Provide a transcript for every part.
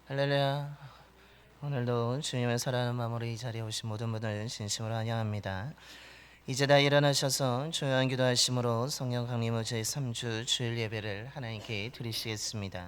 할렐루야. 오늘도 주님의 사랑하는 마음으로 이 자리에 오신 모든 분을 진심으로 환영합니다. 이제 다 일어나셔서 조용한 기도하심으로 성령 강림의 제3주 주일 예배를 하나님께 드리시겠습니다.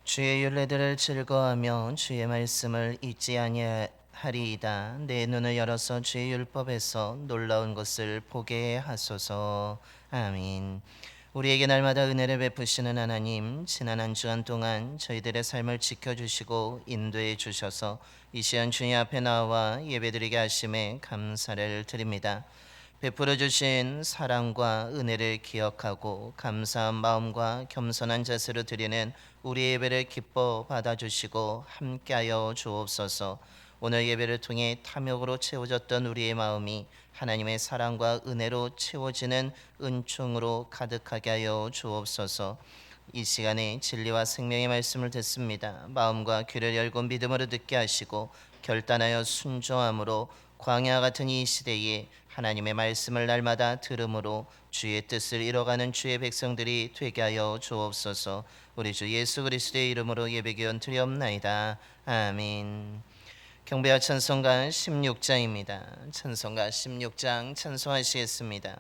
주의 율례들을 즐거워하며 주의 말씀을 잊지 아니하리이다. 내 눈을 열어서 주의 율법에서 놀라운 것을 보게 하소서. 아멘. 우리에게 날마다 은혜를 베푸시는 하나님, 지난 한 주간 동안 저희들의 삶을 지켜주시고 인도해 주셔서 이 시간 주님 앞에 나와 예배드리게 하심에 감사를 드립니다. 베풀어 주신 사랑과 은혜를 기억하고 감사한 마음과 겸손한 자세로 드리는 우리 예배를 기뻐 받아주시고 함께하여 주옵소서. 오늘 예배를 통해 탐욕으로 채워졌던 우리의 마음이 하나님의 사랑과 은혜로 채워지는 은총으로 가득하게 하여 주옵소서. 이 시간에 진리와 생명의 말씀을 듣습니다. 마음과 귀를 열고 믿음으로 듣게 하시고 결단하여 순종함으로 광야 같은 이 시대에 하나님의 말씀을 날마다 들음으로 주의 뜻을 이뤄가는 주의 백성들이 되게 하여 주옵소서. 우리 주 예수 그리스도의 이름으로 예배기원 드리옵나이다. 아멘. 경배와 찬송가 16장입니다. 찬송가 16장 찬송하시겠습니다.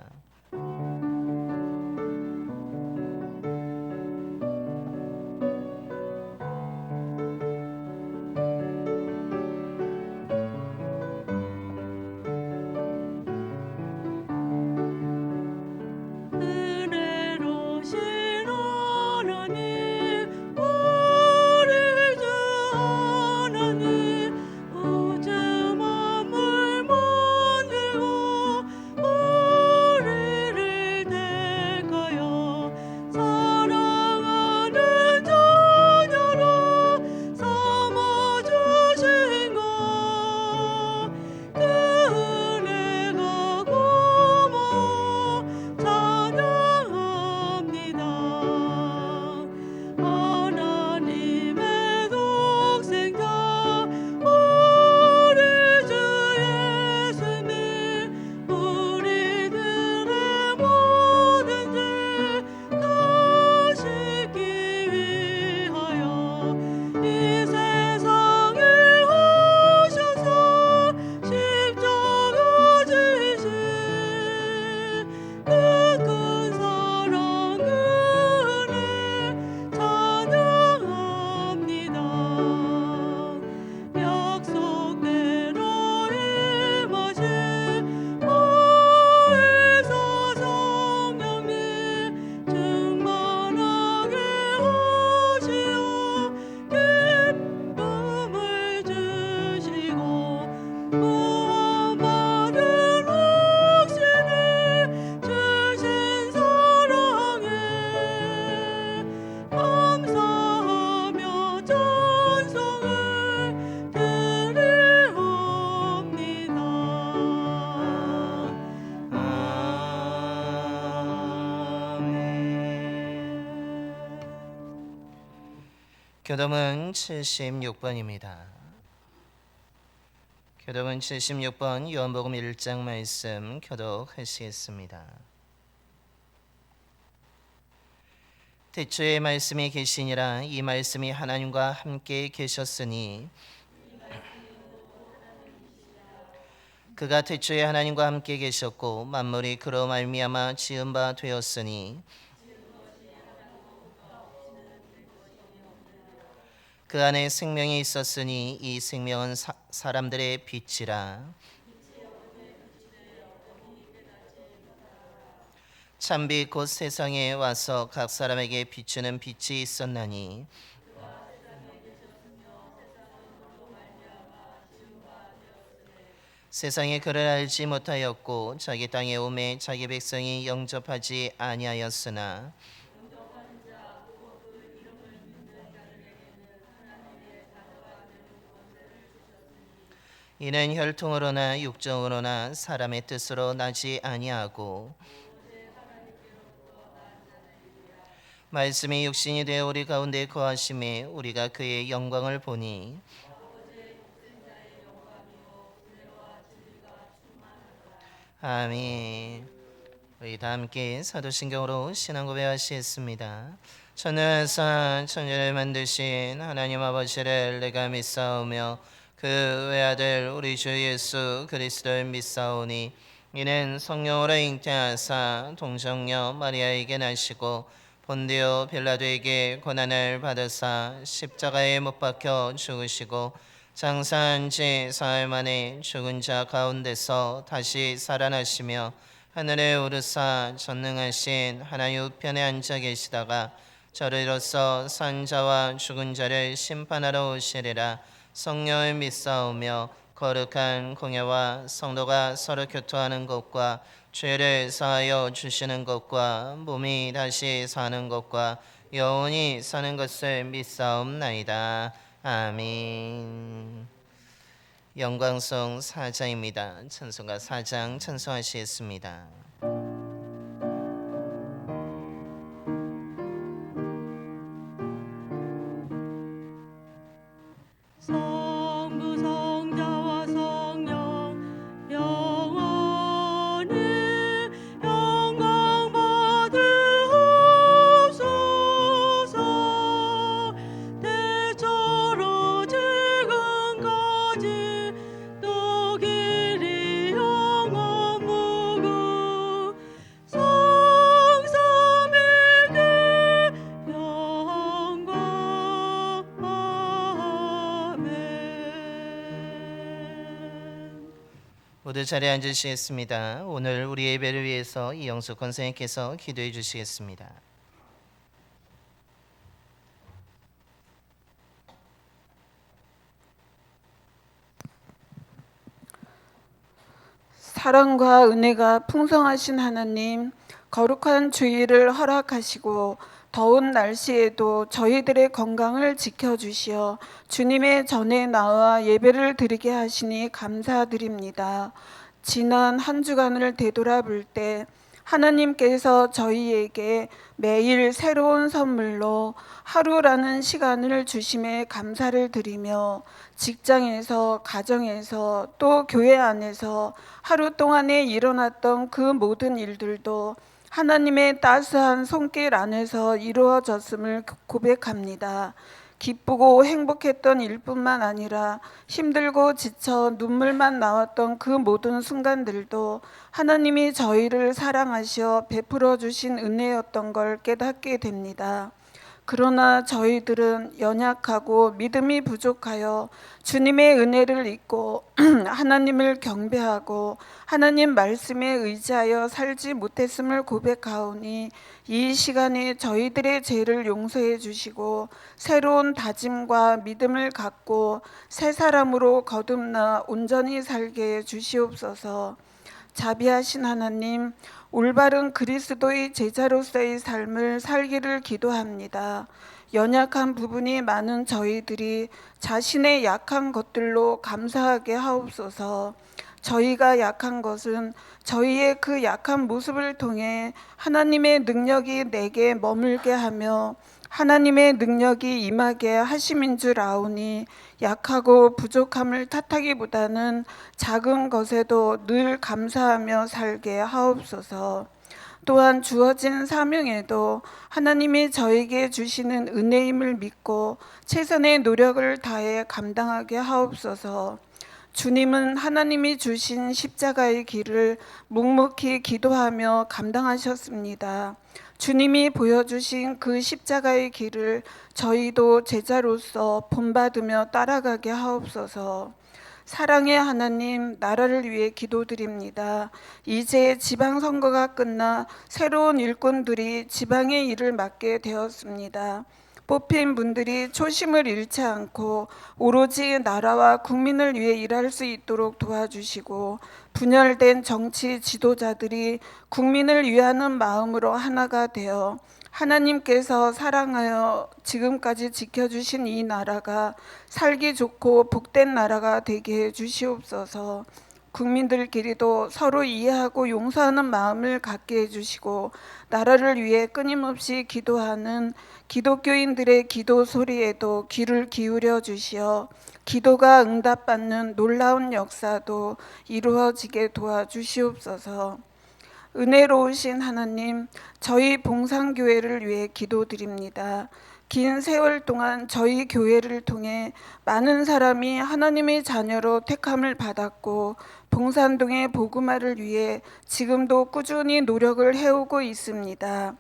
교dom은 76번입니다. 교dom은 76번 요한복음 1장 말씀 교독하시겠습니다. 태초에 말씀이 계시니라. 이 말씀이 하나님과 함께 계셨으니 그가 태초에 하나님과 함께 계셨고 만물이 그로 말미암아 지은 바 되었으니 그 안에 생명이 있었으니 이 생명은 사람들의 빛이라. 참빛 곧 세상에 와서 각 사람에게 비추는 빛이 있었나니 세상이 그를 알지 못하였고 자기 땅에 오매 자기 백성이 영접하지 아니하였으나 이는 혈통으로나 육정으로나 사람의 뜻으로 나지 아니하고 말씀이 육신이 되어 우리 가운데 거하심에 우리가 그의 영광을 보니 아멘. 우리 다 함께 사도신경으로 신앙 고백하시겠습니다. 천하산 천지를 만드신 하나님 아버지를 내가 믿사오며 그 외아들 우리 주 예수 그리스도를 믿사오니 이는 성령으로 잉태하사 동정녀 마리아에게 나시고 본디오 빌라도에게 고난을 받으사 십자가에 못 박혀 죽으시고 장사한 지 사흘 만에 죽은 자 가운데서 다시 살아나시며 하늘에 오르사 전능하신 하나님 우편에 앉아 계시다가 저를 이로써 산 자와 죽은 자를 심판하러 오시리라. 성령을 믿사오며 거룩한 공예와 성도가 서로 교통하는 것과 죄를 사하여 주시는 것과 몸이 다시 사는 것과 영원히 사는 것을 믿사옵나이다. 아멘. 영광송 4장입니다. 찬송가 4장 찬송하시겠습니다. 성부 성자와 성령 영원히 영광 받으옵소서. 대처로 지금까지 또 길이 영원 무궁 성삼위일체 영광 모두 자리에 앉으시겠습니다. 오늘 우리 예배를 위해서 이영숙 권사님께서 기도해 주시겠습니다. 사랑과 은혜가 풍성하신 하나님, 거룩한 주일을 허락하시고 더운 날씨에도 저희들의 건강을 지켜주시어 주님의 전에 나와 예배를 드리게 하시니 감사드립니다. 지난 한 주간을 되돌아볼 때 하나님께서 저희에게 매일 새로운 선물로 하루라는 시간을 주심에 감사를 드리며 직장에서, 가정에서, 또 교회 안에서 하루 동안에 일어났던 그 모든 일들도 하나님의 따스한 손길 안에서 이루어졌음을 고백합니다. 기쁘고 행복했던 일뿐만 아니라 힘들고 지쳐 눈물만 나왔던 그 모든 순간들도 하나님이 저희를 사랑하시어 베풀어 주신 은혜였던 걸 깨닫게 됩니다. 그러나 저희들은 연약하고 믿음이 부족하여 주님의 은혜를 잊고 하나님을 경배하고 하나님 말씀에 의지하여 살지 못했음을 고백하오니 이 시간에 저희들의 죄를 용서해 주시고 새로운 다짐과 믿음을 갖고 새 사람으로 거듭나 온전히 살게 해 주시옵소서. 자비하신 하나님, 올바른 그리스도의 제자로서의 삶을 살기를 기도합니다. 연약한 부분이 많은 저희들이 자신의 약한 것들로 감사하게 하옵소서. 저희가 약한 것은 저희의 그 약한 모습을 통해 하나님의 능력이 내게 머물게 하며 하나님의 능력이 임하게 하심인 줄 아오니 약하고 부족함을 탓하기보다는 작은 것에도 늘 감사하며 살게 하옵소서. 또한 주어진 사명에도 하나님이 저에게 주시는 은혜임을 믿고 최선의 노력을 다해 감당하게 하옵소서. 주님은 하나님이 주신 십자가의 길을 묵묵히 기도하며 감당하셨습니다. 주님이 보여주신 그 십자가의 길을 저희도 제자로서 본받으며 따라가게 하옵소서. 사랑의 하나님, 나라를 위해 기도드립니다. 이제 지방선거가 끝나 새로운 일꾼들이 지방의 일을 맡게 되었습니다. 뽑힌 분들이 초심을 잃지 않고 오로지 나라와 국민을 위해 일할 수 있도록 도와주시고, 분열된 정치 지도자들이 국민을 위하는 마음으로 하나가 되어 하나님께서 사랑하여 지금까지 지켜주신 이 나라가 살기 좋고 복된 나라가 되게 해 주시옵소서. 국민들끼리도 서로 이해하고 용서하는 마음을 갖게 해주시고, 나라를 위해 끊임없이 기도하는 기독교인들의 기도 소리에도 귀를 기울여 주시어 기도가 응답받는 놀라운 역사도 이루어지게 도와주시옵소서. 은혜로우신 하나님, 저희 봉산교회를 위해 기도드립니다. 긴 세월 동안 저희 교회를 통해 많은 사람이 하나님의 자녀로 택함을 받았고, 봉산동의 복음화를 위해 지금도 꾸준히 노력을 해오고 있습니다.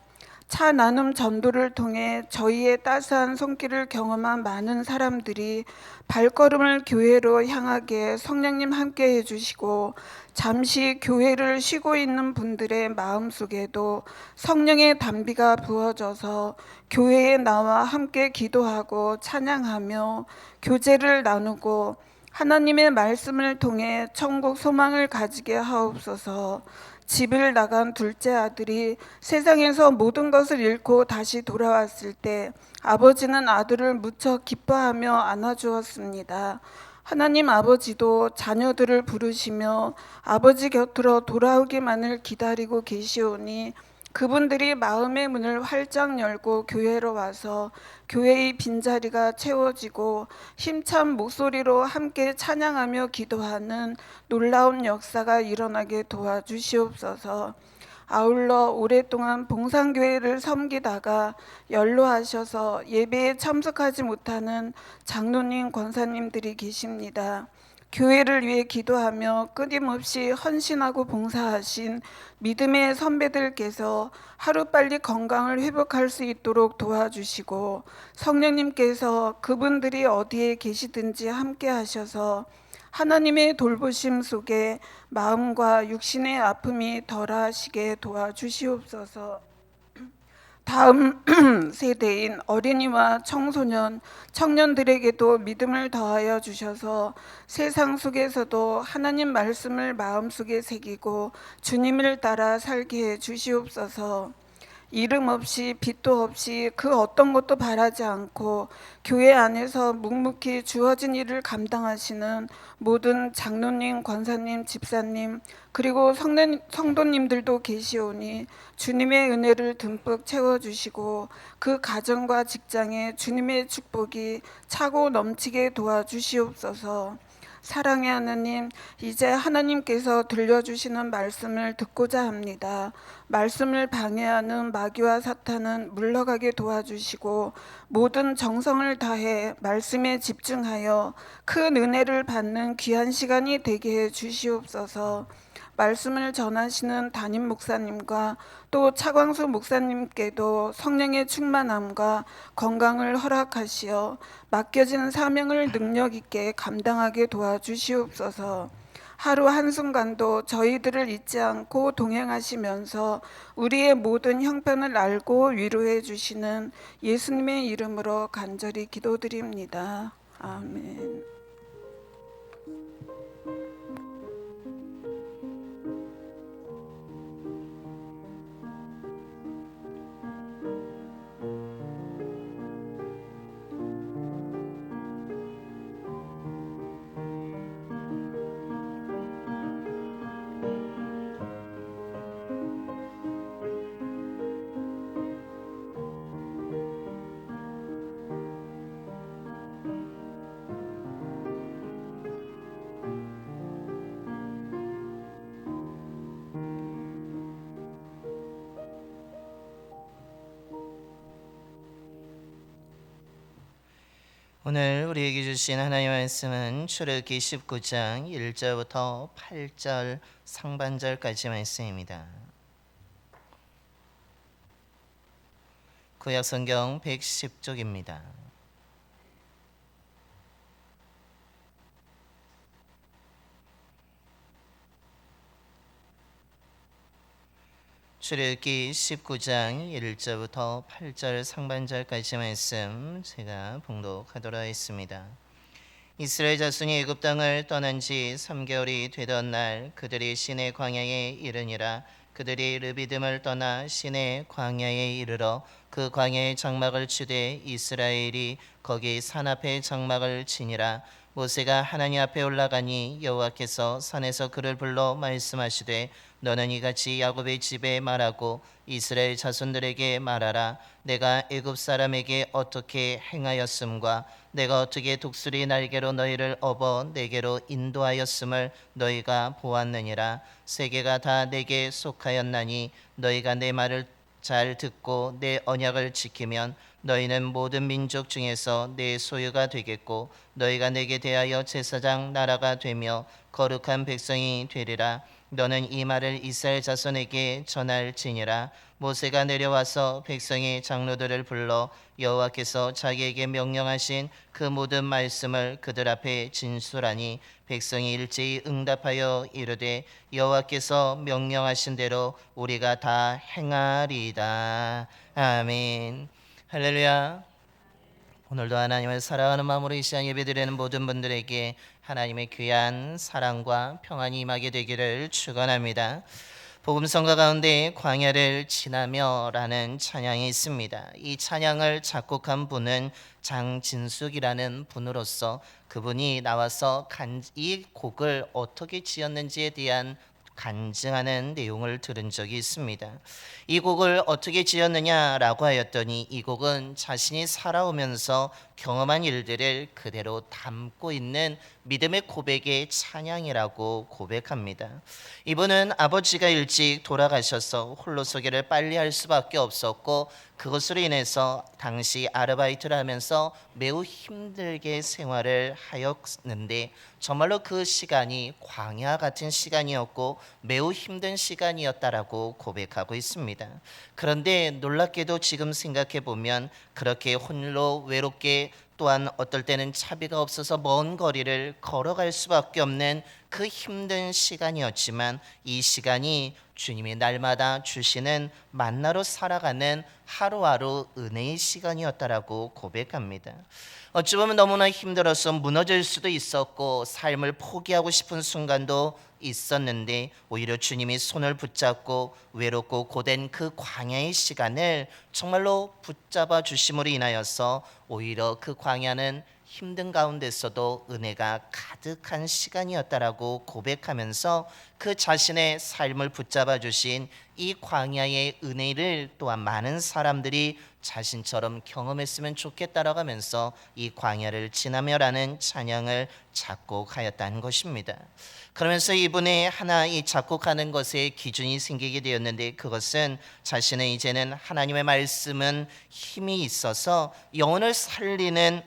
차 나눔 전도를 통해 저희의 따스한 손길을 경험한 많은 사람들이 발걸음을 교회로 향하게 성령님 함께 해주시고, 잠시 교회를 쉬고 있는 분들의 마음속에도 성령의 담비가 부어져서 교회에 나와 함께 기도하고 찬양하며 교제를 나누고 하나님의 말씀을 통해 천국 소망을 가지게 하옵소서. 집을 나간 둘째 아들이 세상에서 모든 것을 잃고 다시 돌아왔을 때 아버지는 아들을 무척 기뻐하며 안아주었습니다. 하나님 아버지도 자녀들을 부르시며 아버지 곁으로 돌아오기만을 기다리고 계시오니, 그분들이 마음의 문을 활짝 열고 교회로 와서 교회의 빈자리가 채워지고 힘찬 목소리로 함께 찬양하며 기도하는 놀라운 역사가 일어나게 도와주시옵소서. 아울러 오랫동안 봉산교회를 섬기다가 연로하셔서 예배에 참석하지 못하는 장로님, 권사님들이 계십니다. 교회를 위해 기도하며 끊임없이 헌신하고 봉사하신 믿음의 선배들께서 하루빨리 건강을 회복할 수 있도록 도와주시고, 성령님께서 그분들이 어디에 계시든지 함께 하셔서 하나님의 돌보심 속에 마음과 육신의 아픔이 덜하시게 도와주시옵소서. 다음 세대인 어린이와 청소년, 청년들에게도 믿음을 더하여 주셔서 세상 속에서도 하나님 말씀을 마음속에 새기고 주님을 따라 살게 해 주시옵소서. 이름 없이 빚도 없이 그 어떤 것도 바라지 않고 교회 안에서 묵묵히 주어진 일을 감당하시는 모든 장로님, 권사님, 집사님, 그리고 성도님들도 계시오니 주님의 은혜를 듬뿍 채워주시고 그 가정과 직장에 주님의 축복이 차고 넘치게 도와주시옵소서. 사랑의 하나님, 이제 하나님께서 들려주시는 말씀을 듣고자 합니다. 말씀을 방해하는 마귀와 사탄은 물러가게 도와주시고 모든 정성을 다해 말씀에 집중하여 큰 은혜를 받는 귀한 시간이 되게 해 주시옵소서. 말씀을 전하시는 담임 목사님과 또 차광수 목사님께도 성령의 충만함과 건강을 허락하시어 맡겨진 사명을 능력 있게 감당하게 도와주시옵소서. 하루 한순간도 저희들을 잊지 않고 동행하시면서 우리의 모든 형편을 알고 위로해 주시는 예수님의 이름으로 간절히 기도드립니다. 아멘. 오늘 우리에게 주신 하나님의 말씀은 출애굽기 19장 1절부터 8절 상반절까지 말씀입니다. 구약 성경 110쪽입니다. 출애굽기 19장 1절부터 8절 상반절까지 말씀 제가 봉독하도록 하겠습니다. 이스라엘 자손이 애굽 땅을 떠난 지 3개월이 되던 날 그들이 시내 광야에 이르니라. 그들이 르비딤을 떠나 시내 광야에 이르러 그 광야의 장막을 치되 이스라엘이 거기 산 앞에 장막을 치니라. 모세가 하나님 앞에 올라가니 여호와께서 산에서 그를 불러 말씀하시되 너는 이같이 야곱의 집에 말하고 이스라엘 자손들에게 말하라. 내가 애굽 사람에게 어떻게 행하였음과 내가 어떻게 독수리 날개로 너희를 업어 내게로 인도하였음을 너희가 보았느니라. 세계가 다 내게 속하였나니 너희가 내 말을 잘 듣고 내 언약을 지키면 너희는 모든 민족 중에서 내 소유가 되겠고 너희가 내게 대하여 제사장 나라가 되며 거룩한 백성이 되리라. 너는 이 말을 이스라엘 자손에게 전할지니라. 모세가 내려와서 백성의 장로들을 불러 여호와께서 자기에게 명령하신 그 모든 말씀을 그들 앞에 진술하니 백성이 일제히 응답하여 이르되 여호와께서 명령하신 대로 우리가 다 행하리이다. 아멘. 할렐루야. 오늘도 하나님을 사랑하는 마음으로 이 시간 예배드리는 모든 분들에게 하나님의 귀한 사랑과 평안이 임하게 되기를 축원합니다. 복음성가 가운데 광야를 지나며라는 찬양이 있습니다. 이 찬양을 작곡한 분은 장진숙이라는 분으로서 그분이 나와서 이 곡을 어떻게 지었는지에 대한 간증하는 내용을 들은 적이 있습니다. 이 곡을 어떻게 지었느냐라고 하였더니 이 곡은 자신이 살아오면서 경험한 일들을 그대로 담고 있는 믿음의 고백의 찬양이라고 고백합니다. 이분은 아버지가 일찍 돌아가셔서 홀로서기를 빨리 할 수밖에 없었고 그것으로 인해서 당시 아르바이트를 하면서 매우 힘들게 생활을 하였는데 정말로 그 시간이 광야 같은 시간이었고 매우 힘든 시간이었다라고 고백하고 있습니다. 그런데 놀랍게도 지금 생각해 보면 그렇게 홀로 외롭게 또한 어떨 때는 차비가 없어서 먼 거리를 걸어갈 수밖에 없는 그 힘든 시간이었지만 이 시간이 주님이 날마다 주시는 만나로 살아가는 하루하루 은혜의 시간이었다라고 고백합니다. 어찌 보면 너무나 힘들어서 무너질 수도 있었고 삶을 포기하고 싶은 순간도 있었는데 오히려 주님이 손을 붙잡고 외롭고 고된 그 광야의 시간을 정말로 붙잡아 주심으로 인하여서 오히려 그 광야는 힘든 가운데서도 은혜가 가득한 시간이었다라고 고백하면서 그 자신의 삶을 붙잡아 주신 이 광야의 은혜를 또한 많은 사람들이 자신처럼 경험했으면 좋겠다라고 하면서 이 광야를 지나며라는 찬양을 작곡하였다는 것입니다. 그러면서 이분이 하나 이 작곡하는 것에 기준이 생기게 되었는데 그것은 자신은 이제는 하나님의 말씀은 힘이 있어서 영혼을 살리는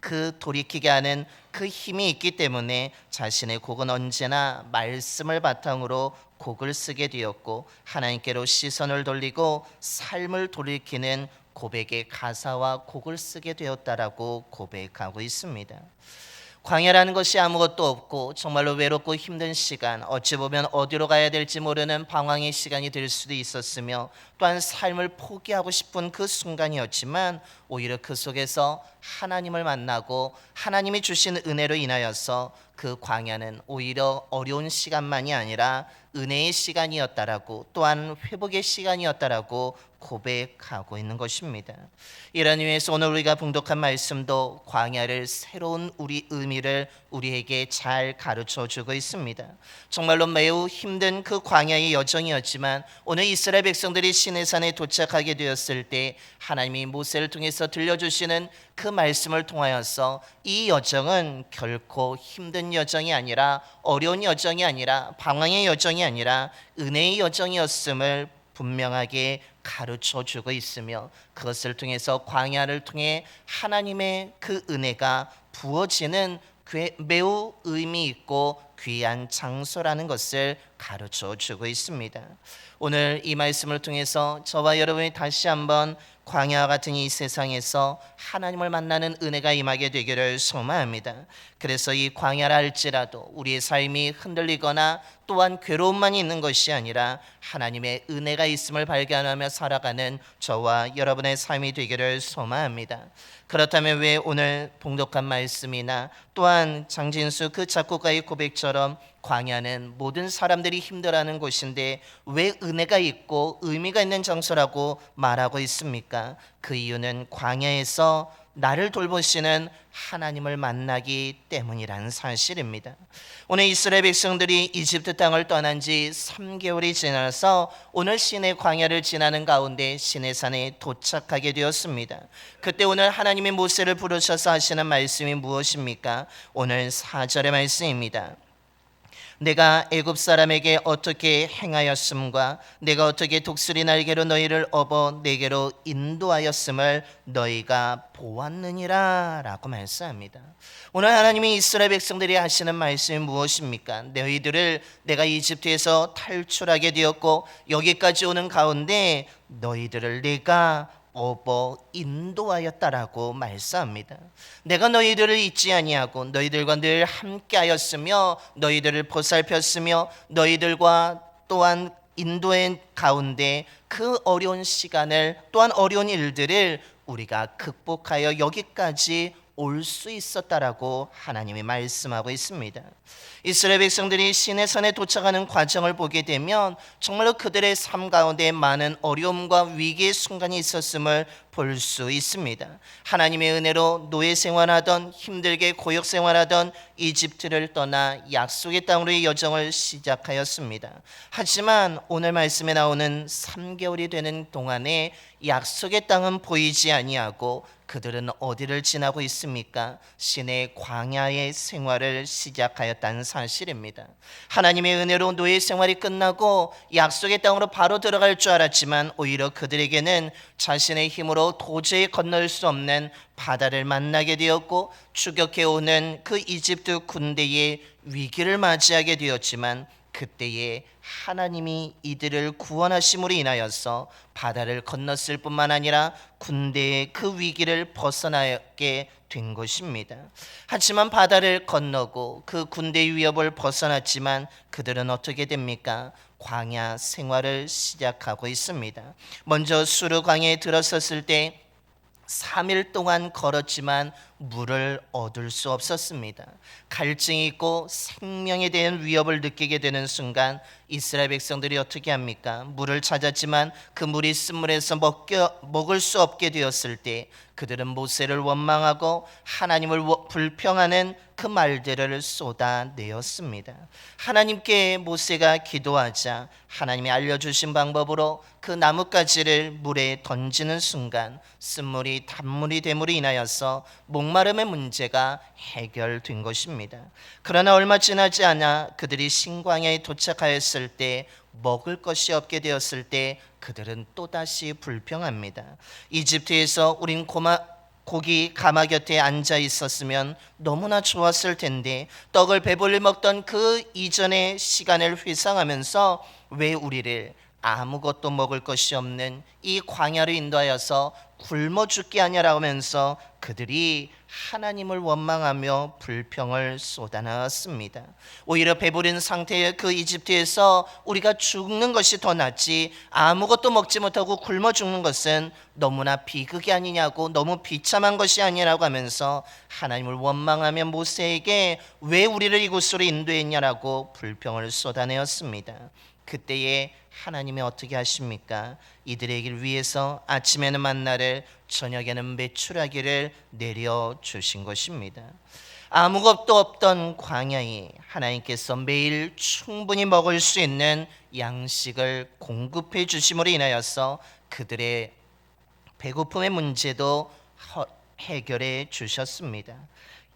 그 돌이키게 하는 그 힘이 있기 때문에 자신의 곡은 언제나 말씀을 바탕으로 곡을 쓰게 되었고 하나님께로 시선을 돌리고 삶을 돌이키는 고백의 가사와 곡을 쓰게 되었다라고 고백하고 있습니다. 광야라는 것이 아무것도 없고 정말로 외롭고 힘든 시간, 어찌 보면 어디로 가야 될지 모르는 방황의 시간이 될 수도 있었으며 또한 삶을 포기하고 싶은 그 순간이었지만 오히려 그 속에서 하나님을 만나고 하나님이 주신 은혜로 인하여서 그 광야는 오히려 어려운 시간만이 아니라 은혜의 시간이었다라고 또한 회복의 시간이었다라고 고백하고 있는 것입니다. 이런 의미에서 오늘 우리가 봉독한 말씀도 광야를 새로운 우리 의미를 우리에게 잘 가르쳐 주고 있습니다. 정말로 매우 힘든 그 광야의 여정이었지만 오늘 이스라엘 백성들이 시내산에 도착하게 되었을 때 하나님이 모세를 통해서 들려주시는 그 말씀을 통하여서 이 여정은 결코 힘든 여정이 아니라 어려운 여정이 아니라 방황의 여정이 아니라 은혜의 여정이었음을 분명하게 가르쳐 주고 있으며 그것을 통해서 광야를 통해 하나님의 그 은혜가 부어지는 매우 의미 있고 귀한 장소라는 것을 가르쳐 주고 있습니다. 오늘 이 말씀을 통해서 저와 여러분이 다시 한번 광야와 같은 이 세상에서 하나님을 만나는 은혜가 임하게 되기를 소망합니다. 그래서 이 광야라 할지라도 우리의 삶이 흔들리거나 또한 괴로움만 있는 것이 아니라 하나님의 은혜가 있음을 발견하며 살아가는 저와 여러분의 삶이 되기를 소망합니다. 그렇다면 왜 오늘 봉독한 말씀이나 또한 장진수 그 작곡가의 고백처럼 광야는 모든 사람들이 힘들어하는 곳인데 왜 은혜가 있고 의미가 있는 장소라고 말하고 있습니까? 그 이유는 광야에서 나를 돌보시는 하나님을 만나기 때문이라는 사실입니다. 오늘 이스라엘 백성들이 이집트 땅을 떠난 지 3개월이 지나서 오늘 시내 광야를 지나는 가운데 시내산에 도착하게 되었습니다. 그때 오늘 하나님이 모세를 부르셔서 하시는 말씀이 무엇입니까? 오늘 4절의 말씀입니다. 내가 애굽 사람에게 어떻게 행하였음과 내가 어떻게 독수리 날개로 너희를 업어 내게로 인도하였음을 너희가 보았느니라 라고 말씀합니다. 오늘 하나님이 이스라엘 백성들이 하시는 말씀이 무엇입니까? 너희들을 내가 이집트에서 탈출하게 되었고 여기까지 오는 가운데 너희들을 내가 업어 인도하였다라고 말씀합니다. 내가 너희들을 잊지 아니하고 너희들과 늘 함께하였으며 너희들을 보살폈으며 너희들과 또한 인도의 가운데 그 어려운 시간을 또한 어려운 일들을 우리가 극복하여 여기까지 올 수 있었다라고 하나님이 말씀하고 있습니다. 이스라엘 백성들이 시내산에 도착하는 과정을 보게 되면 정말로 그들의 삶 가운데 많은 어려움과 위기의 순간이 있었음을 볼 수 있습니다. 하나님의 은혜로 노예 생활하던 힘들게 고역 생활하던 이집트를 떠나 약속의 땅으로의 여정을 시작하였습니다. 하지만 오늘 말씀에 나오는 3개월이 되는 동안에 약속의 땅은 보이지 아니하고 그들은 어디를 지나고 있습니까? 시내 광야의 생활을 시작하였다는 사실입니다. 하나님의 은혜로 노예 생활이 끝나고 약속의 땅으로 바로 들어갈 줄 알았지만 오히려 그들에게는 자신의 힘으로 도저히 건널 수 없는 바다를 만나게 되었고 추격해 오는 그 이집트 군대의 위기를 맞이하게 되었지만 그때에 하나님이 이들을 구원하심으로 인하여서 바다를 건넜을 뿐만 아니라 군대의 그 위기를 벗어나게 된 것입니다. 하지만 바다를 건너고 그 군대의 위협을 벗어났지만 그들은 어떻게 됩니까? 광야 생활을 시작하고 있습니다. 먼저 수르 광야에 들어섰을 때 3일 동안 걸었지만 물을 얻을 수 없었습니다. 갈증이 있고 생명에 대한 위협을 느끼게 되는 순간 이스라엘 백성들이 어떻게 합니까? 물을 찾았지만 그 물이 쓴물에서 먹을 수 없게 되었을 때 그들은 모세를 원망하고 하나님을 불평하는 그 말들을 쏟아내었습니다. 하나님께 모세가 기도하자 하나님이 알려주신 방법으로 그 나뭇가지를 물에 던지는 순간 쓴물이 단물이 됨으로 인하여서 목마름의 문제가 해결된 것입니다. 그러나 얼마 지나지 않아 그들이 신광야에 도착하였을 때 먹을 것이 없게 되었을 때 그들은 또다시 불평합니다. 이집트에서 우린 고기 가마 곁에 앉아 있었으면 너무나 좋았을 텐데 떡을 배불리 먹던 그 이전의 시간을 회상하면서 왜 우리를 아무것도 먹을 것이 없는 이 광야로 인도하여서 굶어 죽게 하냐라고 하면서 그들이 하나님을 원망하며 불평을 쏟아내었습니다. 오히려 배부른 상태의 그 이집트에서 우리가 죽는 것이 더 낫지 아무것도 먹지 못하고 굶어 죽는 것은 너무나 비극이 아니냐고 너무 비참한 것이 아니라고 하면서 하나님을 원망하며 모세에게 왜 우리를 이곳으로 인도했냐라고 불평을 쏟아내었습니다. 그때에 하나님이 어떻게 하십니까? 이들에게 위해서 아침에는 만나를 저녁에는 메추라기를 내려주신 것입니다. 아무것도 없던 광야에 하나님께서 매일 충분히 먹을 수 있는 양식을 공급해 주심으로 인하여서 그들의 배고픔의 문제도 해결해 주셨습니다.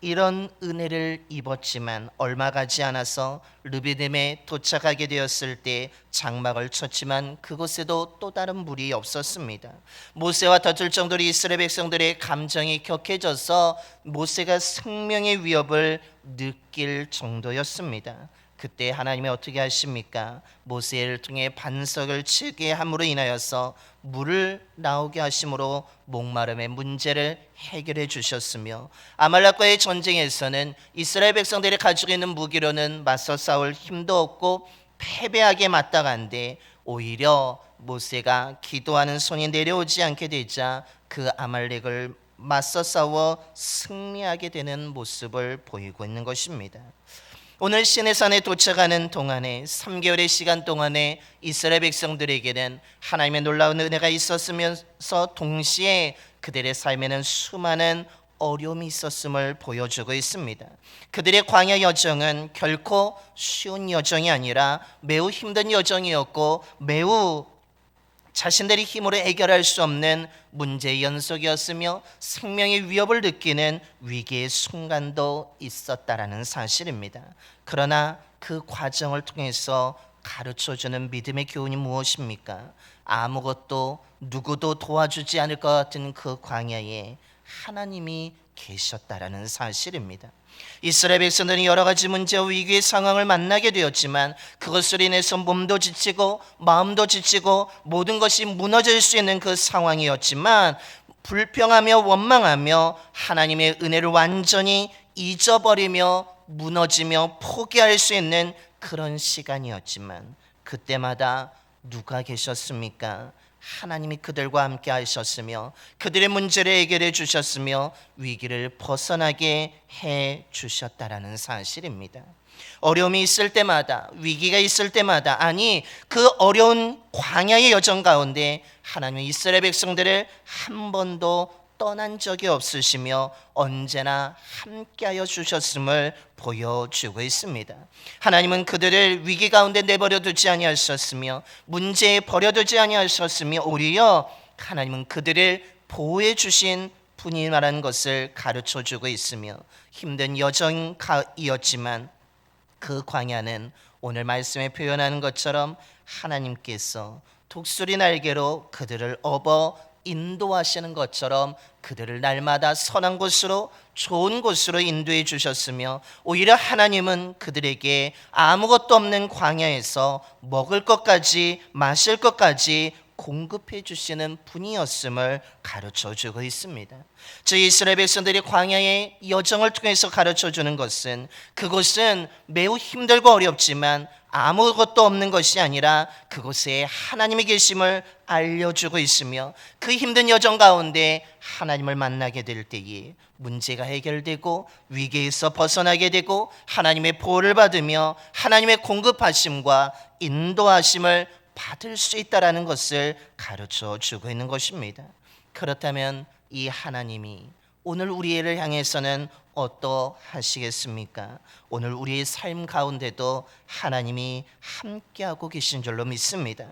이런 은혜를 입었지만 얼마 가지 않아서 르비딤에 도착하게 되었을 때 장막을 쳤지만 그곳에도 또 다른 물이 없었습니다. 모세와 다툴 정도로 이스라엘 백성들의 감정이 격해져서 모세가 생명의 위협을 느낄 정도였습니다. 그때 하나님이 어떻게 하십니까? 모세를 통해 반석을 치게 함으로 인하여서 물을 나오게 하심으로 목마름의 문제를 해결해 주셨으며, 아말렉과의 전쟁에서는 이스라엘 백성들이 가지고 있는 무기로는 맞서 싸울 힘도 없고 패배하게 마땅한데, 오히려 모세가 기도하는 손이 내려오지 않게 되자 그 아말렉을 맞서 싸워 승리하게 되는 모습을 보이고 있는 것입니다. 오늘 시내산에 도착하는 동안에 3개월의 시간 동안에 이스라엘 백성들에게는 하나님의 놀라운 은혜가 있었으면서 동시에 그들의 삶에는 수많은 어려움이 있었음을 보여주고 있습니다. 그들의 광야 여정은 결코 쉬운 여정이 아니라 매우 힘든 여정이었고, 매우 자신들의 힘으로 해결할 수 없는 문제의 연속이었으며 생명의 위협을 느끼는 위기의 순간도 있었다라는 사실입니다. 그러나 그 과정을 통해서 가르쳐주는 믿음의 교훈이 무엇입니까? 아무것도 누구도 도와주지 않을 것 같은 그 광야에 하나님이 계셨다라는 사실입니다. 이스라엘 백성들은 여러 가지 문제와 위기의 상황을 만나게 되었지만 그것으로 인해서 몸도 지치고 마음도 지치고 모든 것이 무너질 수 있는 그 상황이었지만, 불평하며 원망하며 하나님의 은혜를 완전히 잊어버리며 무너지며 포기할 수 있는 그런 시간이었지만, 그때마다 누가 계셨습니까? 하나님이 그들과 함께 하셨으며 그들의 문제를 해결해 주셨으며 위기를 벗어나게 해 주셨다라는 사실입니다. 어려움이 있을 때마다, 위기가 있을 때마다, 아니 그 어려운 광야의 여정 가운데 하나님은 이스라엘 백성들을 한 번도 떠난 적이 없으시며 언제나 함께하여 주셨음을 보여주고 있습니다. 하나님은 그들을 위기 가운데 내버려 두지 아니하셨으며 문제에 버려두지 아니하셨으며 오히려 하나님은 그들을 보호해 주신 분이라는 것을 가르쳐 주고 있으며, 힘든 여정이었지만 그 광야는 오늘 말씀에 표현하는 것처럼 하나님께서 독수리 날개로 그들을 업어 인도하시는 것처럼 그들을 날마다 선한 곳으로, 좋은 곳으로 인도해 주셨으며, 오히려 하나님은 그들에게 아무것도 없는 광야에서 먹을 것까지 마실 것까지 공급해 주시는 분이었음을 가르쳐 주고 있습니다. 저 이스라엘 백성들이 광야의 여정을 통해서 가르쳐 주는 것은, 그곳은 매우 힘들고 어렵지만 아무것도 없는 것이 아니라 그곳에 하나님이 계심을 알려주고 있으며, 그 힘든 여정 가운데 하나님을 만나게 될 때에 문제가 해결되고 위기에서 벗어나게 되고 하나님의 보호를 받으며 하나님의 공급하심과 인도하심을 받을 수 있다라는 것을 가르쳐 주고 있는 것입니다. 그렇다면 이 하나님이 오늘 우리를 향해서는 어떠하시겠습니까? 오늘 우리의 삶 가운데도 하나님이 함께하고 계신 줄로 믿습니다.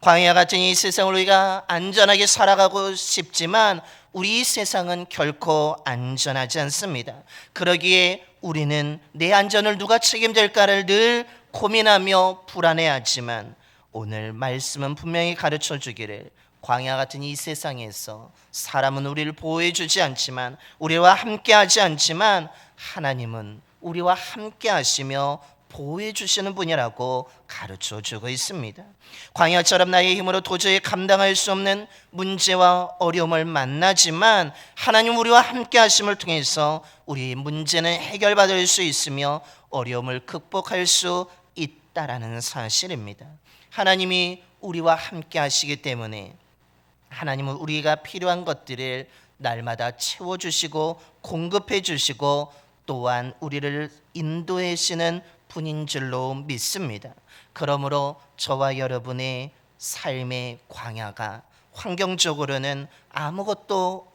광야 같은 이 세상을 우리가 안전하게 살아가고 싶지만 우리 세상은 결코 안전하지 않습니다. 그러기에 우리는 내 안전을 누가 책임질까를 늘 고민하며 불안해하지만, 오늘 말씀은 분명히 가르쳐 주기를 광야 같은 이 세상에서 사람은 우리를 보호해 주지 않지만, 우리와 함께 하지 않지만 하나님은 우리와 함께 하시며 보호해 주시는 분이라고 가르쳐 주고 있습니다. 광야처럼 나의 힘으로 도저히 감당할 수 없는 문제와 어려움을 만나지만 하나님 우리와 함께 하심을 통해서 우리의 문제는 해결받을 수 있으며 어려움을 극복할 수 있다라는 사실입니다. 하나님이 우리와 함께 하시기 때문에 하나님은 우리가 필요한 것들을 날마다 채워주시고 공급해 주시고 또한 우리를 인도해 주시는 분인 줄로 믿습니다. 그러므로 저와 여러분의 삶의 광야가 환경적으로는 아무것도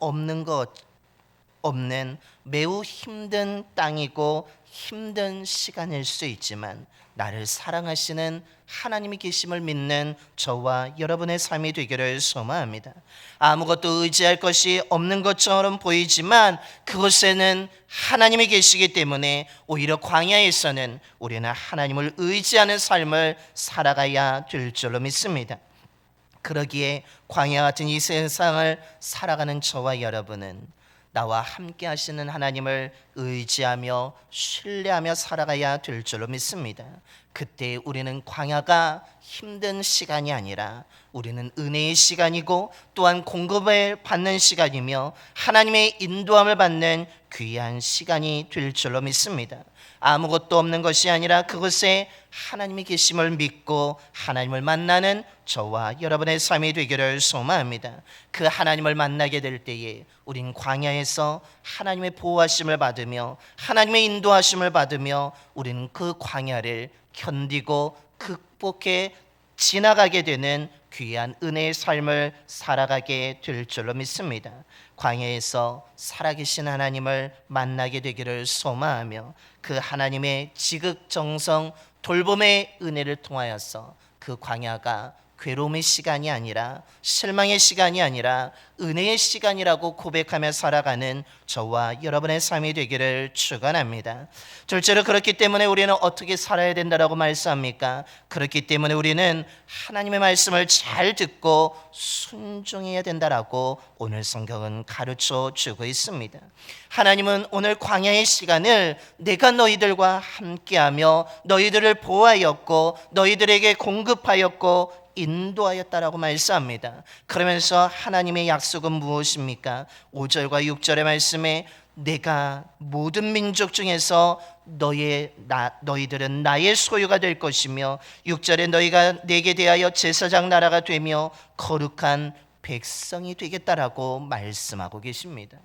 없는 매우 힘든 땅이고 힘든 시간일 수 있지만 나를 사랑하시는 하나님이 계심을 믿는 저와 여러분의 삶이 되기를 소망합니다. 아무것도 의지할 것이 없는 것처럼 보이지만 그곳에는 하나님이 계시기 때문에 오히려 광야에서는 우리는 하나님을 의지하는 삶을 살아가야 될 줄로 믿습니다. 그러기에 광야 같은 이 세상을 살아가는 저와 여러분은 나와 함께 하시는 하나님을 의지하며 신뢰하며 살아가야 될 줄로 믿습니다. 그때 우리는 광야가 힘든 시간이 아니라 우리는 은혜의 시간이고 또한 공급을 받는 시간이며 하나님의 인도함을 받는 귀한 시간이 될 줄로 믿습니다. 아무것도 없는 것이 아니라 그곳에 하나님이 계심을 믿고 하나님을 만나는 저와 여러분의 삶이 되기를 소망합니다. 그 하나님을 만나게 될 때에 우린 광야에서 하나님의 보호하심을 받으며 하나님의 인도하심을 받으며 우리는 그 광야를 견디고 극복해 지나가게 되는 귀한 은혜의 삶을 살아가게 될 줄로 믿습니다. 광야에서 살아계신 하나님을 만나게 되기를 소망하며 그 하나님의 지극정성 돌봄의 은혜를 통하여서 그 광야가 괴로움의 시간이 아니라 실망의 시간이 아니라 은혜의 시간이라고 고백하며 살아가는 저와 여러분의 삶이 되기를 축원합니다. 둘째로 그렇기 때문에 우리는 어떻게 살아야 된다라고 말씀합니까? 그렇기 때문에 우리는 하나님의 말씀을 잘 듣고 순종해야 된다라고 오늘 성경은 가르쳐 주고 있습니다. 하나님은 오늘 광야의 시간을 내가 너희들과 함께하며 너희들을 보호하였고 너희들에게 공급하였고 인도하였다라고 말씀합니다. 그러면서 하나님의 약속은 무엇입니까? 5절과 6절의 말씀에 내가 모든 민족 중에서 너희들은 나의 소유가 될 것이며 6절에 너희가 내게 대하여 제사장 나라가 되며 거룩한 백성이 되겠다라고 말씀하고 계십니다.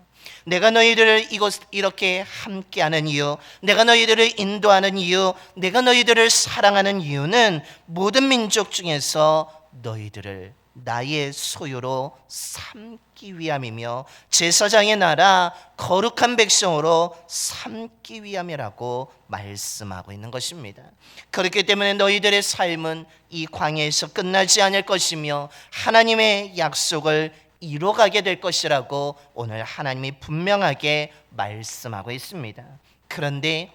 내가 너희들을 이렇게 함께하는 이유, 내가 너희들을 인도하는 이유, 내가 너희들을 사랑하는 이유는 모든 민족 중에서 너희들을 나의 소유로 삼기 위함이며 제사장의 나라 거룩한 백성으로 삼기 위함이라고 말씀하고 있는 것입니다. 그렇기 때문에 너희들의 삶은 이 광야에서 끝나지 않을 것이며 하나님의 약속을 이뤄가게 될 것이라고 오늘 하나님이 분명하게 말씀하고 있습니다. 그런데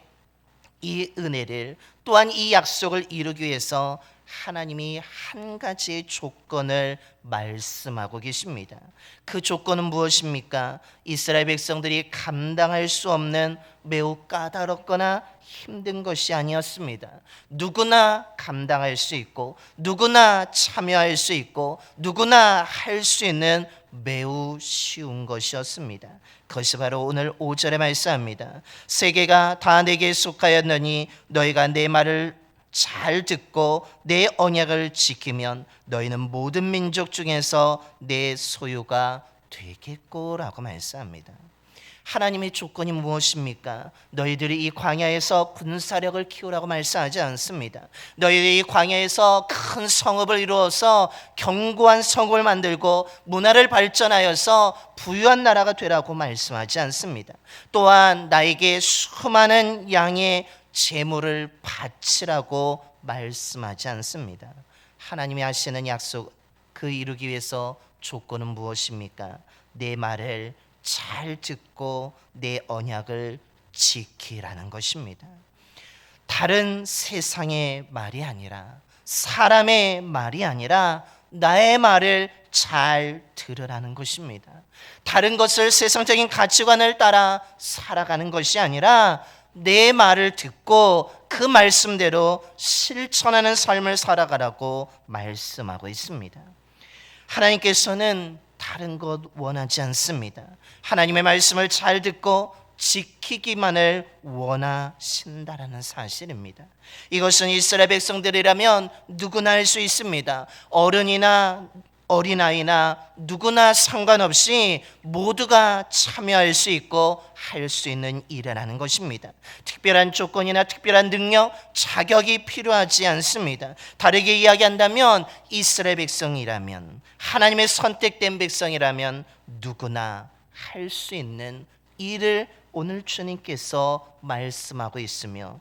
이 은혜를 또한 이 약속을 이루기 위해서 하나님이 한 가지의 조건을 말씀하고 계십니다. 그 조건은 무엇입니까? 이스라엘 백성들이 감당할 수 없는 매우 까다롭거나 힘든 것이 아니었습니다. 누구나 감당할 수 있고 누구나 참여할 수 있고 누구나 할 수 있는 매우 쉬운 것이었습니다. 그것이 바로 오늘 5절에 말씀합니다. 세계가 다 내게 속하였느니 너희가 내 말을 잘 듣고 내 언약을 지키면 너희는 모든 민족 중에서 내 소유가 되겠고라고 말씀합니다. 하나님의 조건이 무엇입니까? 너희들이 이 광야에서 군사력을 키우라고 말씀하지 않습니다. 너희들이 이 광야에서 큰 성읍을 이루어서 견고한 성읍을 만들고 문화를 발전하여서 부유한 나라가 되라고 말씀하지 않습니다. 또한 나에게 수많은 양의 재물을 바치라고 말씀하지 않습니다. 하나님이 하시는 약속 그 이루기 위해서 조건은 무엇입니까? 내 말을 잘 듣고 내 언약을 지키라는 것입니다. 다른 세상의 말이 아니라 사람의 말이 아니라 나의 말을 잘 들으라는 것입니다. 다른 것을 세상적인 가치관을 따라 살아가는 것이 아니라 내 말을 듣고 그 말씀대로 실천하는 삶을 살아가라고 말씀하고 있습니다. 하나님께서는 다른 것 원하지 않습니다. 하나님의 말씀을 잘 듣고 지키기만을 원하신다라는 사실입니다. 이것은 이스라엘 백성들이라면 누구나 할 수 있습니다. 어른이나 어린아이나 누구나 상관없이 모두가 참여할 수 있고 할 수 있는 일이라는 것입니다. 특별한 조건이나 특별한 능력, 자격이 필요하지 않습니다. 다르게 이야기한다면 이스라엘 백성이라면, 하나님의 선택된 백성이라면 누구나 할 수 있는 일을 오늘 주님께서 말씀하고 있으며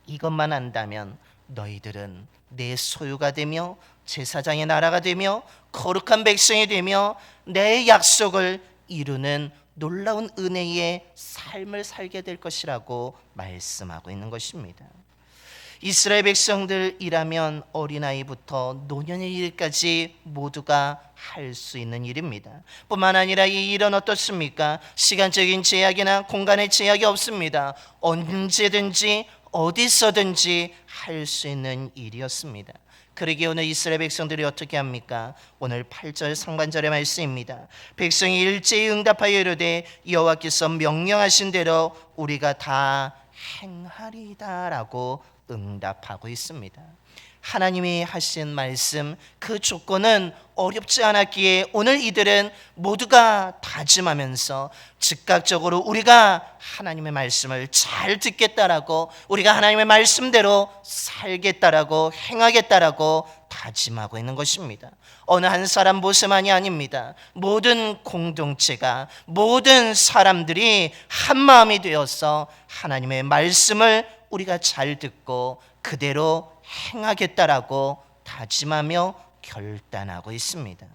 이것만 안다면 너희들은 내 소유가 되며 제사장의 나라가 되며 거룩한 백성이 되며 내 약속을 이루는 놀라운 은혜의 삶을 살게 될 것이라고 말씀하고 있는 것입니다. 이스라엘 백성들이라면 어린아이부터 노년의 일까지 모두가 할 수 있는 일입니다. 뿐만 아니라 이 일은 어떻습니까? 시간적인 제약이나 공간의 제약이 없습니다. 언제든지 어디서든지 할 수 있는 일이었습니다. 그러기에 오늘 이스라엘 백성들이 어떻게 합니까? 오늘 8절 상반절의 말씀입니다. 백성이 일제히 응답하여 이르되 여호와께서 명령하신 대로 우리가 다 행하리이다 라고 응답하고 있습니다. 하나님이 하신 말씀, 그 조건은 어렵지 않았기에 오늘 이들은 모두가 다짐하면서 즉각적으로 우리가 하나님의 말씀을 잘 듣겠다라고, 우리가 하나님의 말씀대로 살겠다라고, 행하겠다라고 다짐하고 있는 것입니다. 어느 한 사람 모세만이 아닙니다. 모든 공동체가, 모든 사람들이 한 마음이 되어서 하나님의 말씀을 우리가 잘 듣고 그대로 행하겠다라고 다짐하며 결단하고 있습니다.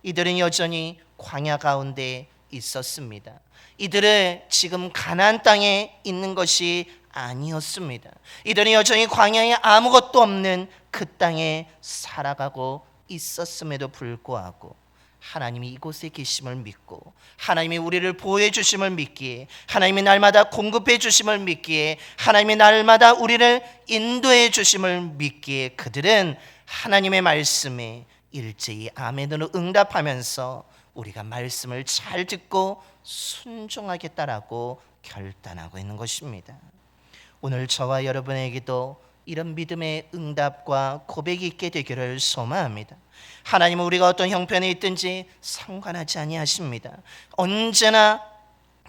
이들은 여전히 광야 가운데 있었습니다. 이들은 지금 가나안 땅에 있는 것이 아니었습니다. 이들은 여전히 광야에 아무것도 없는 그 땅에 살아가고 있었음에도 불구하고 하나님이 이곳에 계심을 믿고 하나님이 우리를 보호해 주심을 믿기에, 하나님이 날마다 공급해 주심을 믿기에, 하나님이 날마다 우리를 인도해 주심을 믿기에 그들은 하나님의 말씀에 일제히 아멘으로 응답하면서 우리가 말씀을 잘 듣고 순종하겠다라고 결단하고 있는 것입니다. 오늘 저와 여러분에게도 이런 믿음의 응답과 고백이 있게 되기를 소망합니다. 하나님은 우리가 어떤 형편에 있든지 상관하지 아니하십니다. 언제나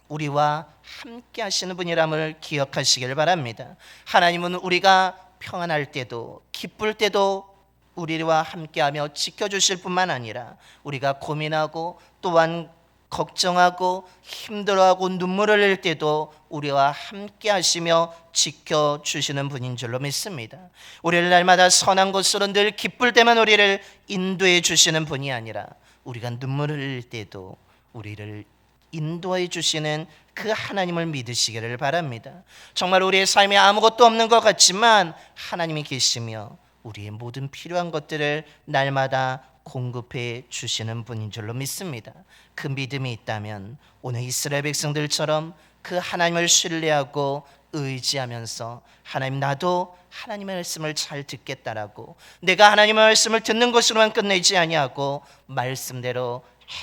우리와 함께 하시는 분이람을 기억하시길 바랍니다. 하나님은 우리가 평안할 때도 기쁠 때도 우리와 함께하며 지켜주실 뿐만 아니라 우리가 고민하고 또한 걱정하고 힘들어하고 눈물을 흘릴 때도 우리와 함께 하시며 지켜주시는 분인 줄로 믿습니다. 우리를 날마다 선한 곳으로 늘 기쁠 때만 우리를 인도해 주시는 분이 아니라 우리가 눈물을 흘릴 때도 우리를 인도해 주시는 그 하나님을 믿으시기를 바랍니다. 정말 우리의 삶에 아무것도 없는 것 같지만 하나님이 계시며 우리의 모든 필요한 것들을 날마다 공급해 주시는 분인 줄로 믿습니다. 그 믿음이 있다면 오늘 이스라엘 백성들처럼 그 하나님을 신뢰하고 의지하면서 하나님, 나도 하나님의 말씀을 잘 듣겠다라고, 내가 하나님의 말씀을 듣는 것으로만 끝내지 아니하고 말씀대로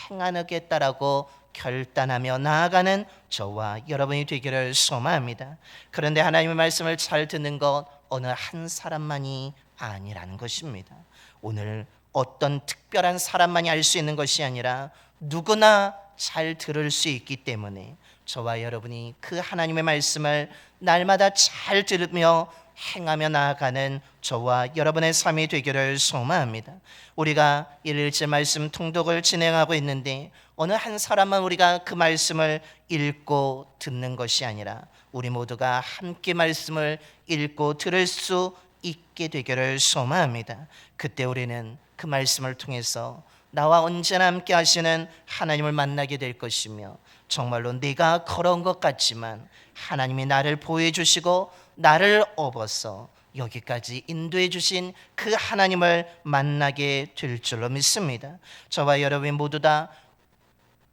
행하겠다라고 결단하며 나아가는 저와 여러분이 되기를 소망합니다. 그런데 하나님의 말씀을 잘 듣는 것 어느 한 사람만이 아니라는 것입니다. 오늘 어떤 특별한 사람만이 알 수 있는 것이 아니라 누구나 잘 들을 수 있기 때문에 저와 여러분이 그 하나님의 말씀을 날마다 잘 들으며 행하며 나아가는 저와 여러분의 삶이 되기를 소망합니다. 우리가 1일째 말씀 통독을 진행하고 있는데 어느 한 사람만 우리가 그 말씀을 읽고 듣는 것이 아니라 우리 모두가 함께 말씀을 읽고 들을 수 있게 되기를 소망합니다. 그때 우리는 그 말씀을 통해서 나와 언제나 함께 하시는 하나님을 만나게 될 것이며 정말로 내가 걸어온 것 같지만 하나님이 나를 보호해 주시고 나를 업어서 여기까지 인도해 주신 그 하나님을 만나게 될 줄로 믿습니다. 저와 여러분 모두 다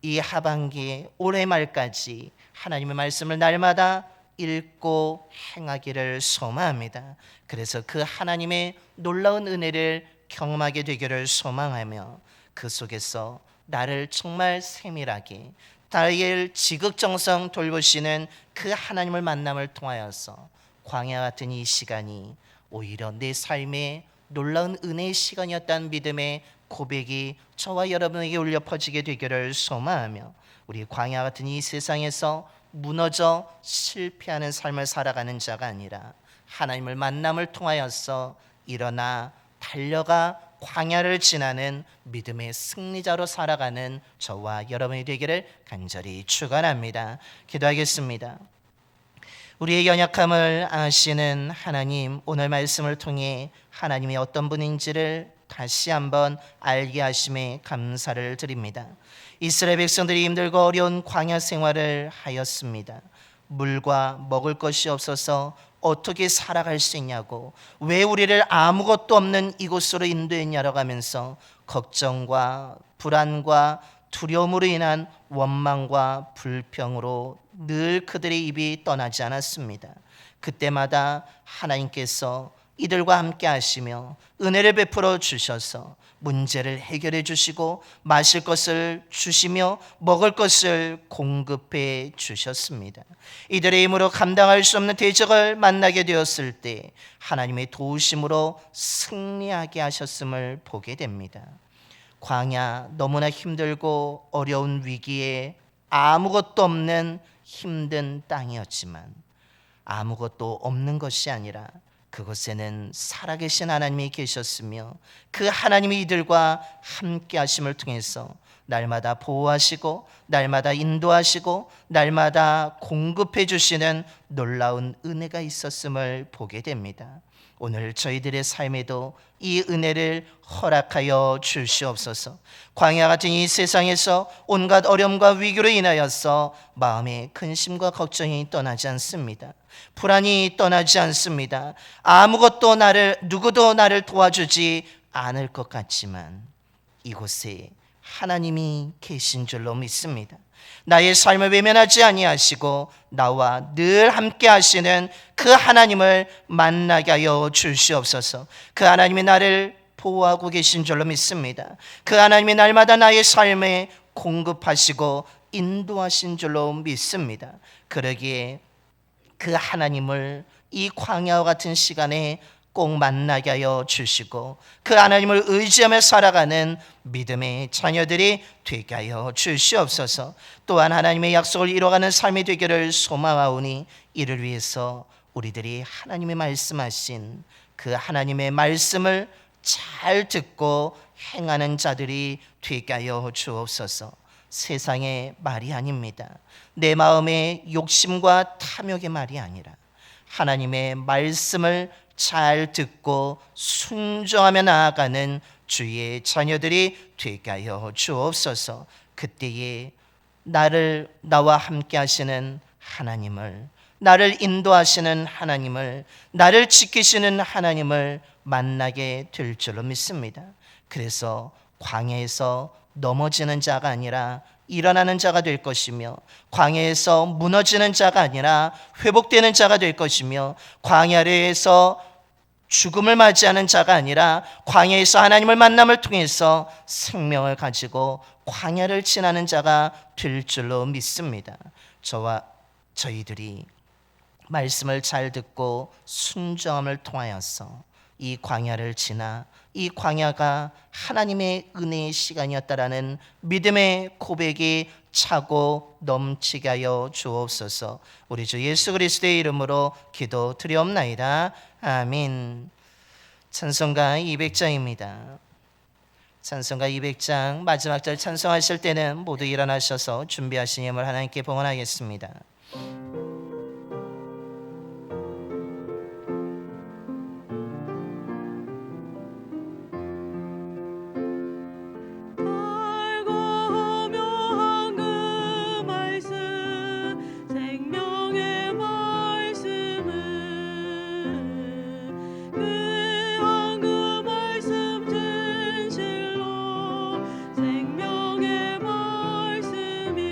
이 하반기 올해 말까지 하나님의 말씀을 날마다 읽고 행하기를 소망합니다. 그래서 그 하나님의 놀라운 은혜를 경험하게 되기를 소망하며 그 속에서 나를 정말 세밀하게 나를 지극정성 돌보시는 그 하나님을 만남을 통하여서 광야 같은 이 시간이 오히려 내 삶의 놀라운 은혜의 시간이었다는 믿음의 고백이 저와 여러분에게 울려 퍼지게 되기를 소망하며 우리 광야 같은 이 세상에서 무너져 실패하는 삶을 살아가는 자가 아니라 하나님을 만남을 통하여서 일어나 달려가 광야를 지나는 믿음의 승리자로 살아가는 저와 여러분이 되기를 간절히 축원합니다. 기도하겠습니다. 우리의 연약함을 아시는 하나님, 오늘 말씀을 통해 하나님이 어떤 분인지를 다시 한번 알게 하심에 감사를 드립니다. 이스라엘 백성들이 힘들고 어려운 광야 생활을 하였습니다. 물과 먹을 것이 없어서 어떻게 살아갈 수 있냐고, 왜 우리를 아무것도 없는 이곳으로 인도했냐라고 하면서 걱정과 불안과 두려움으로 인한 원망과 불평으로 늘 그들의 입이 떠나지 않았습니다. 그때마다 하나님께서 이들과 함께 하시며 은혜를 베풀어 주셔서 문제를 해결해 주시고 마실 것을 주시며 먹을 것을 공급해 주셨습니다. 이들의 힘으로 감당할 수 없는 대적을 만나게 되었을 때 하나님의 도우심으로 승리하게 하셨음을 보게 됩니다. 광야, 너무나 힘들고 어려운 위기에 아무것도 없는 힘든 땅이었지만 아무것도 없는 것이 아니라 그곳에는 살아계신 하나님이 계셨으며 그 하나님이 이들과 함께 하심을 통해서 날마다 보호하시고 날마다 인도하시고 날마다 공급해 주시는 놀라운 은혜가 있었음을 보게 됩니다. 오늘 저희들의 삶에도 이 은혜를 허락하여 주시옵소서. 광야 같은 이 세상에서 온갖 어려움과 위기로 인하여서 마음의 근심과 걱정이 떠나지 않습니다. 불안이 떠나지 않습니다. 누구도 나를 도와주지 않을 것 같지만 이곳에 하나님이 계신 줄로 믿습니다. 나의 삶을 외면하지 아니하시고 나와 늘 함께 하시는 그 하나님을 만나게 하여 주시옵소서. 그 하나님이 나를 보호하고 계신 줄로 믿습니다. 그 하나님이 날마다 나의 삶에 공급하시고 인도하신 줄로 믿습니다. 그러기에 그 하나님을 이 광야와 같은 시간에 꼭 만나게 하여 주시고 그 하나님을 의지하며 살아가는 믿음의 자녀들이 되게 하여 주시옵소서. 또한 하나님의 약속을 이뤄가는 삶이 되기를 소망하오니 이를 위해서 우리들이 하나님의 말씀하신 그 하나님의 말씀을 잘 듣고 행하는 자들이 되게 하여 주옵소서. 세상의 말이 아닙니다. 내 마음의 욕심과 탐욕의 말이 아니라 하나님의 말씀을 잘 듣고 순종하며 나아가는 주의 자녀들이 되게 하여 주옵소서. 그때에 나와 함께 하시는 하나님을, 나를 인도하시는 하나님을, 나를 지키시는 하나님을 만나게 될 줄로 믿습니다. 그래서 광야에서 넘어지는 자가 아니라 일어나는 자가 될 것이며 광야에서 무너지는 자가 아니라 회복되는 자가 될 것이며 광야에서 죽음을 맞이하는 자가 아니라 광야에서 하나님을 만남을 통해서 생명을 가지고 광야를 지나는 자가 될 줄로 믿습니다. 저와 저희들이 말씀을 잘 듣고 순종함을 통하여서 이 광야를 지나 이 광야가 하나님의 은혜의 시간이었다라는 믿음의 고백이 차고 넘치게 하여 주옵소서. 우리 주 예수 그리스도의 이름으로 기도드리옵나이다. 아멘. 찬송가 200장입니다. 찬송가 200장 마지막 절 찬송하실 때는 모두 일어나셔서 준비하신 예물 하나님께 봉헌하겠습니다. 생명의 말씀이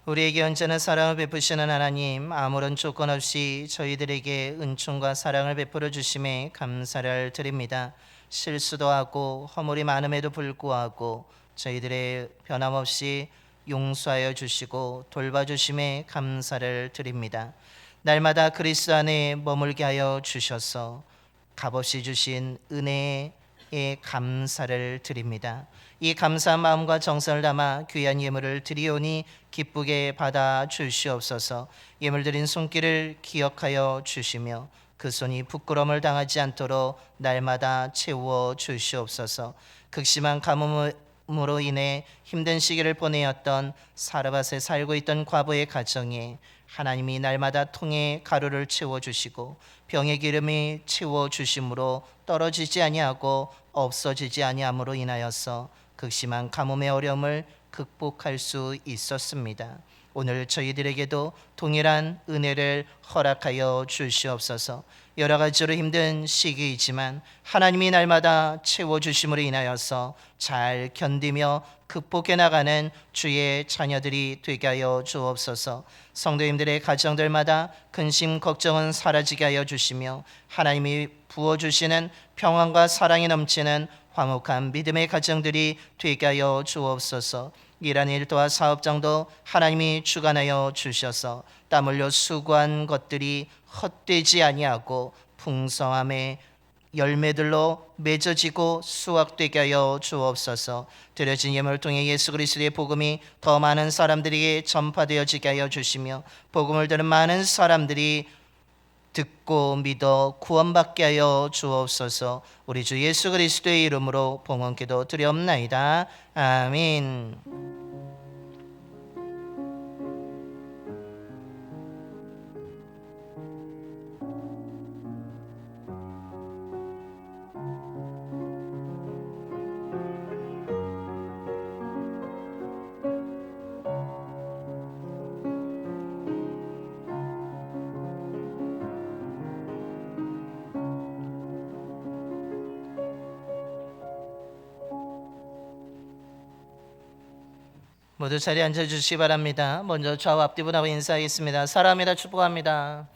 우리에게 언제나 사랑을 베푸시는 하나님, 아무런 조건 없이 저희들에게 은총과 사랑을 베풀어 주심에 감사를 드립니다. 실수도 하고 허물이 많음에도 불구하고 저희들의 변함없이 용서하여 주시고 돌봐주심에 감사를 드립니다. 날마다 그리스도 안에 머물게 하여 주셔서 값없이 주신 은혜에 감사를 드립니다. 이 감사한 마음과 정성을 담아 귀한 예물을 드리오니 기쁘게 받아 주시옵소서. 예물 드린 손길을 기억하여 주시며 그 손이 부끄러움을 당하지 않도록 날마다 채워 주시옵소서. 극심한 가뭄으로 인해 힘든 시기를 보내었던 사르밧에 살고 있던 과부의 가정에 하나님이 날마다 통에 가루를 채워주시고 병의 기름이 채워주심으로 떨어지지 아니하고 없어지지 아니함으로 인하여서 극심한 가뭄의 어려움을 극복할 수 있었습니다. 오늘 저희들에게도 동일한 은혜를 허락하여 주시옵소서. 여러 가지로 힘든 시기이지만 하나님이 날마다 채워주심으로 인하여서 잘 견디며 극복해 나가는 주의 자녀들이 되게 하여 주옵소서. 성도님들의 가정들마다 근심 걱정은 사라지게 하여 주시며 하나님이 부어주시는 평안과 사랑이 넘치는 화목한 믿음의 가정들이 되게 하여 주옵소서. 일하는 일도와 사업장도 하나님이 주관하여 주셔서 땀 흘려 수고한 것들이 헛되지 아니하고 풍성함의 열매들로 맺어지고 수확되게 하여 주옵소서. 드려진 예물을 통해 예수 그리스도의 복음이 더 많은 사람들에게 전파되어지게 하여 주시며 복음을 들은 많은 사람들이 듣고 믿어 구원받게 하여 주옵소서. 우리 주 예수 그리스도의 이름으로 봉헌기도 드리옵나이다. 아멘. 모두 자리에 앉아주시기 바랍니다. 먼저 좌우 앞뒤 분하고 인사하겠습니다. 사랑합니다. 축복합니다.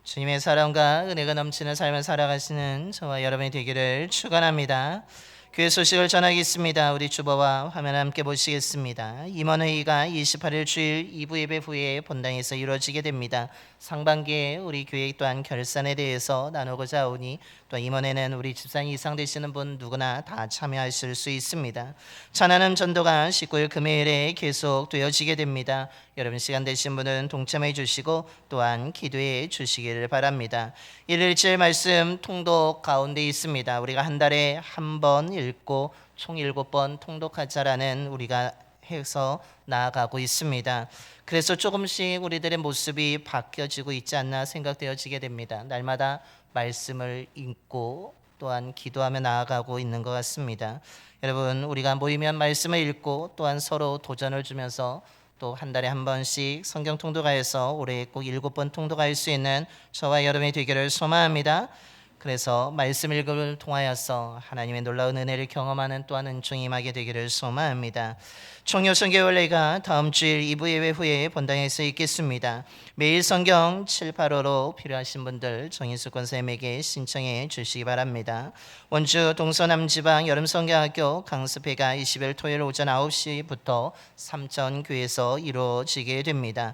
주님의 사랑과 은혜가 넘치는 삶을 살아가시는 저와 여러분이 되기를 축원합니다. 교회 소식을 전하겠습니다. 우리 주보와 화면 함께 보시겠습니다. 임원회의가 28일 주일 2부 예배 후에 본당에서 이루어지게 됩니다. 상반기에 우리 교회 또한 결산에 대해서 나누고자 하오니 또 임원회는 우리 집사님 이상 되시는 분 누구나 다 참여하실 수 있습니다. 찬양은 전도가 19일 금요일에 계속 되어지게 됩니다. 여러분 시간 되신 분은 동참해 주시고 또한 기도해 주시기를 바랍니다. 일일절 말씀 통독 가운데 있습니다. 우리가 한 달에 한 번 읽고 총 7번 통독하자라는 우리가 해서 나아가고 있습니다. 그래서 조금씩 우리들의 모습이 바뀌어지고 있지 않나 생각되어지게 됩니다. 날마다 말씀을 읽고 또한 기도하며 나아가고 있는 것 같습니다. 여러분 우리가 모이면 말씀을 읽고 또한 서로 도전을 주면서 또 한 달에 한 번씩 성경 통독하여서 올해 꼭 7번 통독할 수 있는 저와 여러분이 되기를 소망합니다. 그래서 말씀 읽음을 통하여서 하나님의 놀라운 은혜를 경험하는 또한 은총이 임하게 되기를 소망합니다. 총효성교회가 다음 주일 2부 예배 후에 본당에서 있겠습니다. 매일 성경 7, 8호로 필요하신 분들 정인수 권사님에게 신청해 주시기 바랍니다. 원주 동서남지방 여름성경학교 강습회가 20일 토요일 오전 9시부터 삼천교에서 이루어지게 됩니다.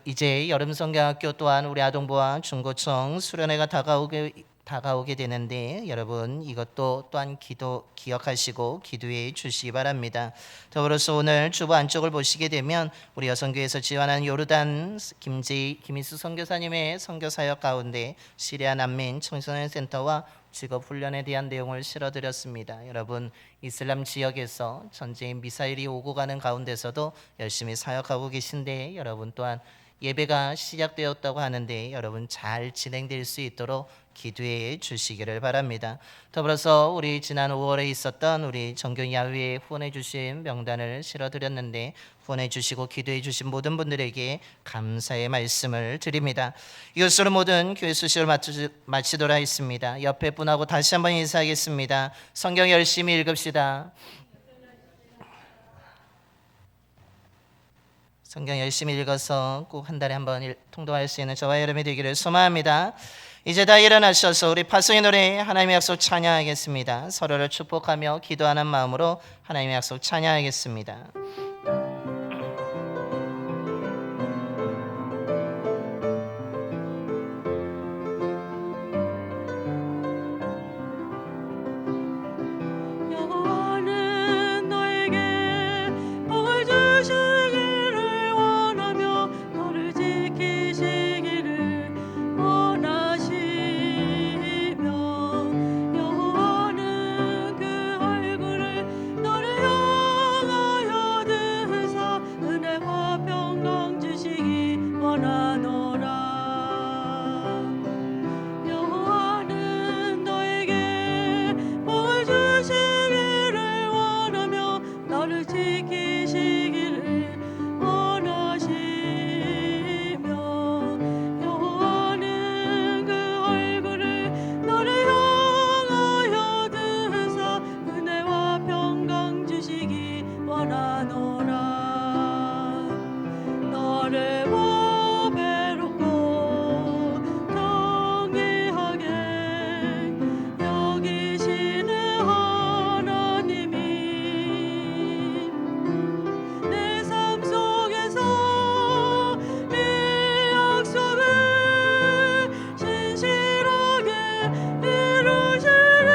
이제 여름성경학교 또한 우리 아동부와 중고청 수련회가 다가오게 되는데 여러분 이것도 또한 기억하시고 기도해 주시기 바랍니다. 더불어서 오늘 주보 안쪽을 보시게 되면 우리 여성교회에서 지원한 요르단 김희수 선교사님의 선교사역 가운데 시리아 난민 청소년 센터와 직업훈련에 대한 내용을 실어드렸습니다. 여러분 이슬람 지역에서 전쟁의 미사일이 오고 가는 가운데서도 열심히 사역하고 계신데 여러분 또한 예배가 시작되었다고 하는데 여러분 잘 진행될 수 있도록 기도해 주시기를 바랍니다. 더불어서 우리 지난 5월에 있었던 우리 정경 야외에 후원해 주신 명단을 실어드렸는데 후원해 주시고 기도해 주신 모든 분들에게 감사의 말씀을 드립니다. 이것으로 모든 교회 소식을 마치도록 하겠습니다. 옆에 분하고 다시 한번 인사하겠습니다. 성경 열심히 읽읍시다. 성경 열심히 읽어서 꼭 한 달에 한 번 통독할 수 있는 저와 여러분이 되기를 소망합니다. 이제 다 일어나셔서 우리 파송의 노래 하나님의 약속 찬양하겠습니다. 서로를 축복하며 기도하는 마음으로 하나님의 약속 찬양하겠습니다. 여호와는 너에게 복을 주시기를 원하며 너를 지키시기를 원하시며 여호와는 그 얼굴을 너를 향하여 드사 은혜와 평강 주시기 원하노라. 여호와는 너에게 복을 주시기를 원하며 너를 지키시기를 원하시며 여호와는 그 얼굴을 너를 향하여 드사 은혜와 평강 주시기 원하노라. 너를 보배롭고 정의하게 여기시는 하나님이 내 삶 속에서 이 약속을 신실하게 이루시리.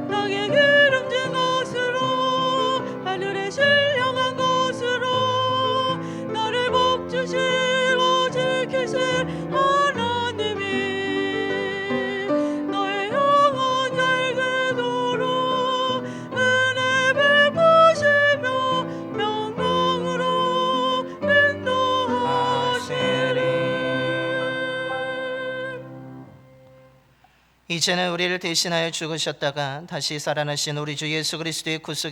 땅에 기름진 것으로 하늘에 신령한 것으로 너를 복주시고 지키실 하나님이 너의 영혼 열되도록 은혜 베푸시며 평강으로 인도하시리. 이제는 우리를 대신하여 죽으셨다가 다시 살아나신 우리 주 예수 그리스도의 구속